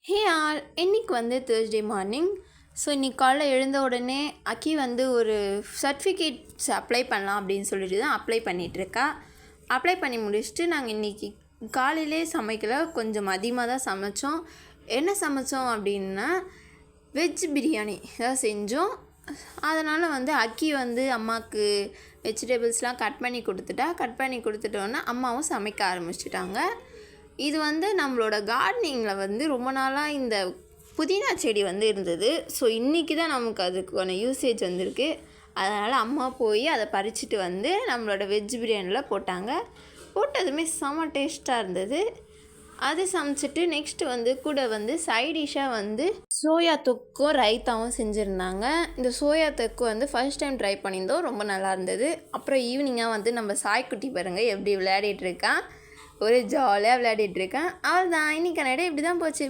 Hey all இன்னைக்கு வந்து Thursday morning. So இன்றைக்கி காலைல எழுந்த உடனே அக்கி வந்து ஒரு சர்டிஃபிகேட்ஸ் அப்ளை பண்ணலாம் அப்படின்னு சொல்லிட்டு தான் அப்ளை பண்ணிகிட்ருக்கா. அப்ளை பண்ணி முடிச்சுட்டு நாங்கள் இன்றைக்கி காலையிலே சமைக்கல, கொஞ்சம் அதிகமாக தான் சமைச்சோம். என்ன சமைச்சோம் அப்படின்னா வெஜ் பிரியாணி தான் செஞ்சோம். அதனால் வந்து அக்கி வந்து அம்மாவுக்கு வெஜிடபிள்ஸ்லாம் கட் பண்ணி கொடுத்துட்டோன்னா அம்மாவும் சமைக்க ஆரம்பிச்சிட்டாங்க. இது வந்து நம்மளோட கார்டனிங்கில் வந்து ரொம்ப நாளாக இந்த புதினா செடி வந்து இருந்தது. ஸோ இன்றைக்கி தான் நமக்கு அதுக்கான யூசேஜ் வந்திருக்கு. அதனால் அம்மா போய் அதை பறிச்சுட்டு வந்து நம்மளோட வெஜ் பிரியாணியில் போட்டாங்க. போட்டதுமே செம்ம டேஸ்ட்டாக இருந்தது. அது சமைச்சிட்டு நெக்ஸ்ட்டு வந்து கூட வந்து சைடிஷ்ஷாக வந்து சோயா தொக்கும் ரைத்தாவும் செஞ்சுருந்தாங்க. இந்த சோயா தொக்கு வந்து ஃபர்ஸ்ட் டைம் ட்ரை பண்ணியிருந்தோம், ரொம்ப நல்லா இருந்தது. அப்புறம் ஈவினிங்காக வந்து நம்ம சாய்க்குட்டி பாருங்கள் எப்படி விளையாடிட்டுருக்கான், ஒரே ஜாலியாக விளையாடிட்டுருக்கேன். அவள் தான் இன்றைக்கான இடம் இப்படி தான் போச்சு.